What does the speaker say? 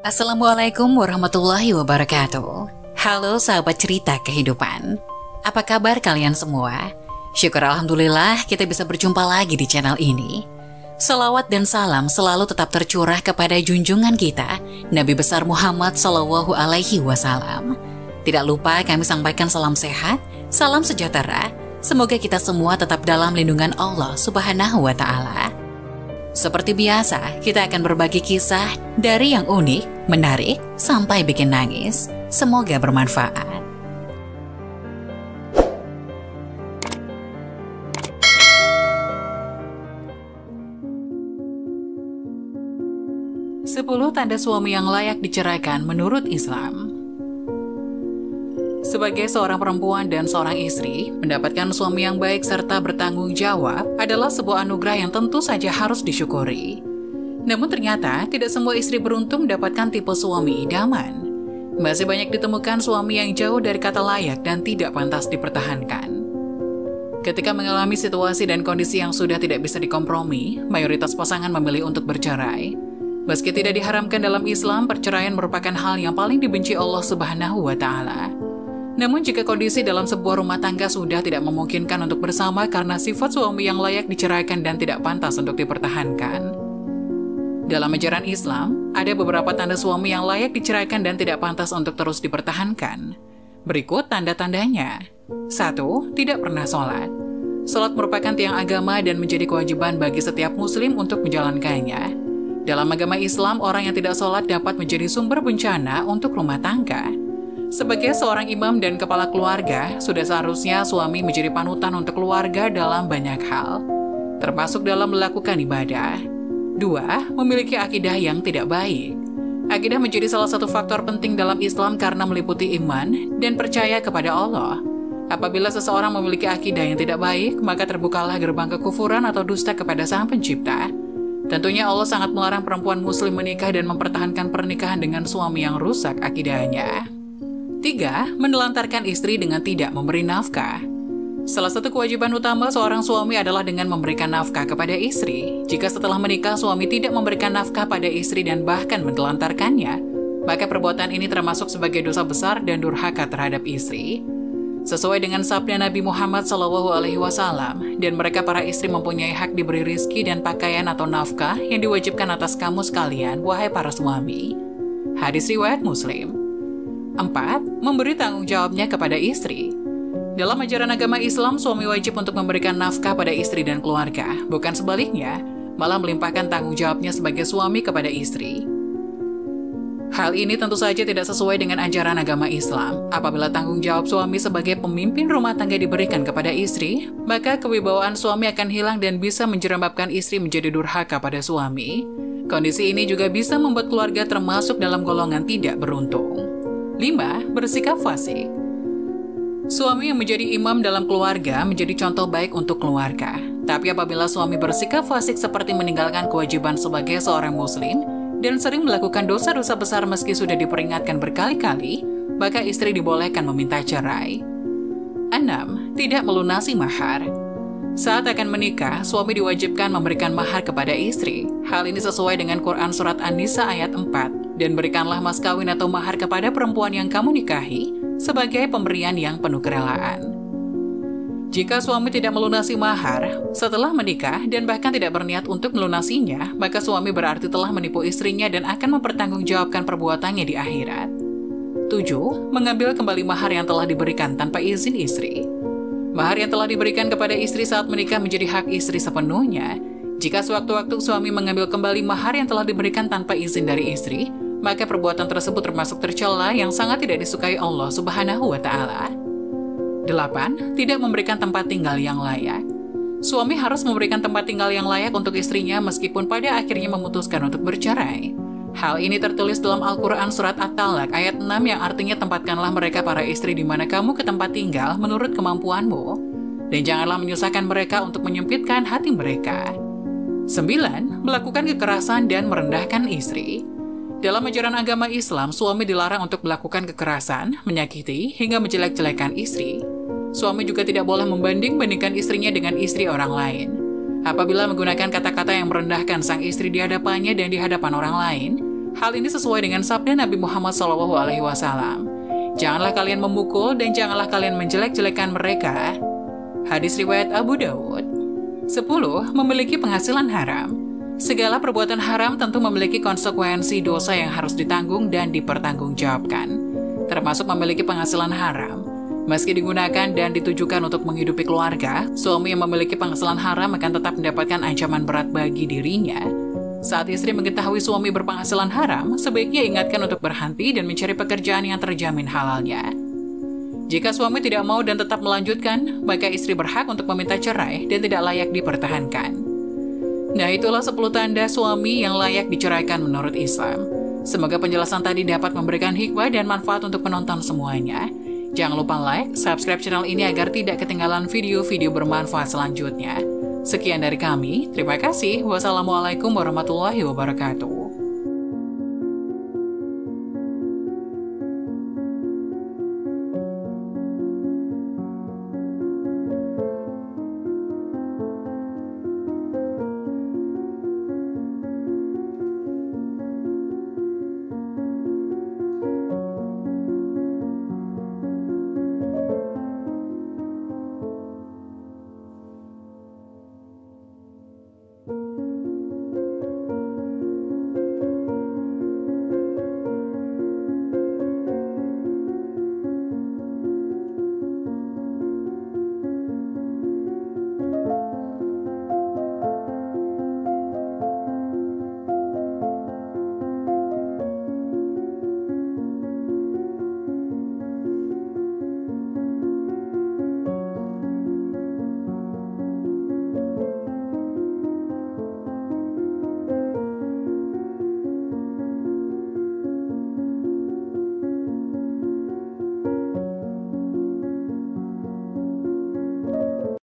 Assalamualaikum warahmatullahi wabarakatuh. Halo sahabat cerita kehidupan. Apa kabar kalian semua? Syukur Alhamdulillah kita bisa berjumpa lagi di channel ini. Salawat dan salam selalu tetap tercurah kepada junjungan kita, Nabi besar Muhammad Sallallahu Alaihi Wasallam. Tidak lupa kami sampaikan salam sehat, salam sejahtera. Semoga kita semua tetap dalam lindungan Allah Subhanahu wa Ta'ala. Seperti biasa, kita akan berbagi kisah dari yang unik, menarik, sampai bikin nangis. Semoga bermanfaat. Sepuluh tanda suami yang layak diceraikan menurut Islam. Sebagai seorang perempuan dan seorang istri, mendapatkan suami yang baik serta bertanggung jawab adalah sebuah anugerah yang tentu saja harus disyukuri. Namun ternyata, tidak semua istri beruntung mendapatkan tipe suami idaman. Masih banyak ditemukan suami yang jauh dari kata layak dan tidak pantas dipertahankan. Ketika mengalami situasi dan kondisi yang sudah tidak bisa dikompromi, mayoritas pasangan memilih untuk bercerai. Meski tidak diharamkan dalam Islam, perceraian merupakan hal yang paling dibenci Allah Subhanahu wa Ta'ala. Namun jika kondisi dalam sebuah rumah tangga sudah tidak memungkinkan untuk bersama karena sifat suami yang layak diceraikan dan tidak pantas untuk dipertahankan. Dalam ajaran Islam, ada beberapa tanda suami yang layak diceraikan dan tidak pantas untuk terus dipertahankan. Berikut tanda-tandanya. 1. Tidak pernah sholat. Sholat merupakan tiang agama dan menjadi kewajiban bagi setiap muslim untuk menjalankannya. Dalam agama Islam, orang yang tidak sholat dapat menjadi sumber bencana untuk rumah tangga. Sebagai seorang imam dan kepala keluarga, sudah seharusnya suami menjadi panutan untuk keluarga dalam banyak hal, termasuk dalam melakukan ibadah. 2. Memiliki akidah yang tidak baik. Akidah menjadi salah satu faktor penting dalam Islam karena meliputi iman dan percaya kepada Allah. Apabila seseorang memiliki akidah yang tidak baik, maka terbukalah gerbang kekufuran atau dusta kepada Sang Pencipta. Tentunya Allah sangat melarang perempuan muslim menikah dan mempertahankan pernikahan dengan suami yang rusak akidahnya. 3. Menelantarkan istri dengan tidak memberi nafkah. Salah satu kewajiban utama seorang suami adalah dengan memberikan nafkah kepada istri. Jika setelah menikah suami tidak memberikan nafkah pada istri dan bahkan menelantarkannya, maka perbuatan ini termasuk sebagai dosa besar dan durhaka terhadap istri. Sesuai dengan sabda Nabi Muhammad SAW, dan mereka para istri mempunyai hak diberi rizki dan pakaian atau nafkah yang diwajibkan atas kamu sekalian, wahai para suami. Hadis riwayat Muslim. 4. Memberi tanggung jawabnya kepada istri. Dalam ajaran agama Islam, suami wajib untuk memberikan nafkah pada istri dan keluarga, bukan sebaliknya, malah melimpahkan tanggung jawabnya sebagai suami kepada istri. Hal ini tentu saja tidak sesuai dengan ajaran agama Islam. Apabila tanggung jawab suami sebagai pemimpin rumah tangga diberikan kepada istri, maka kewibawaan suami akan hilang dan bisa menjerembabkan istri menjadi durhaka pada suami. Kondisi ini juga bisa membuat keluarga termasuk dalam golongan tidak beruntung. 5. Bersikap fasik. Suami yang menjadi imam dalam keluarga menjadi contoh baik untuk keluarga. Tapi apabila suami bersikap fasik seperti meninggalkan kewajiban sebagai seorang muslim dan sering melakukan dosa-dosa besar meski sudah diperingatkan berkali-kali, maka istri dibolehkan meminta cerai. 6. Tidak melunasi mahar. Saat akan menikah, suami diwajibkan memberikan mahar kepada istri. Hal ini sesuai dengan Quran Surat An-Nisa ayat 4. Dan berikanlah mas kawin atau mahar kepada perempuan yang kamu nikahi sebagai pemberian yang penuh kerelaan. Jika suami tidak melunasi mahar setelah menikah dan bahkan tidak berniat untuk melunasinya, maka suami berarti telah menipu istrinya dan akan mempertanggungjawabkan perbuatannya di akhirat. 7. Mengambil kembali mahar yang telah diberikan tanpa izin istri. Mahar yang telah diberikan kepada istri saat menikah menjadi hak istri sepenuhnya. Jika sewaktu-waktu suami mengambil kembali mahar yang telah diberikan tanpa izin dari istri, maka perbuatan tersebut termasuk tercela yang sangat tidak disukai Allah Subhanahu wa Ta'ala. 8. Tidak memberikan tempat tinggal yang layak. Suami harus memberikan tempat tinggal yang layak untuk istrinya meskipun pada akhirnya memutuskan untuk bercerai. Hal ini tertulis dalam Al-Quran Surat At-Talaq ayat 6 yang artinya tempatkanlah mereka para istri di mana kamu ke tempat tinggal menurut kemampuanmu, dan janganlah menyusahkan mereka untuk menyempitkan hati mereka. 9. Melakukan kekerasan dan merendahkan istri. Dalam ajaran agama Islam, suami dilarang untuk melakukan kekerasan, menyakiti, hingga menjelek-jelekan istri. Suami juga tidak boleh membanding-bandingkan istrinya dengan istri orang lain. Apabila menggunakan kata-kata yang merendahkan sang istri di hadapannya dan di hadapan orang lain, Hal ini sesuai dengan sabda Nabi Muhammad SAW. Janganlah kalian memukul dan janganlah kalian menjelek-jelekan mereka. Hadis riwayat Abu Dawud. 10. Memiliki penghasilan haram. Segala perbuatan haram tentu memiliki konsekuensi dosa yang harus ditanggung dan dipertanggungjawabkan, termasuk memiliki penghasilan haram. Meski digunakan dan ditujukan untuk menghidupi keluarga, suami yang memiliki penghasilan haram akan tetap mendapatkan ancaman berat bagi dirinya. Saat istri mengetahui suami berpenghasilan haram, sebaiknya ingatkan untuk berhenti dan mencari pekerjaan yang terjamin halalnya. Jika suami tidak mau dan tetap melanjutkan, maka istri berhak untuk meminta cerai dan tidak layak dipertahankan. Nah, itulah 10 tanda suami yang layak diceraikan menurut Islam. Semoga penjelasan tadi dapat memberikan hikmah dan manfaat untuk penonton semuanya. Jangan lupa like, subscribe channel ini agar tidak ketinggalan video-video bermanfaat selanjutnya. Sekian dari kami, terima kasih. Wassalamualaikum warahmatullahi wabarakatuh.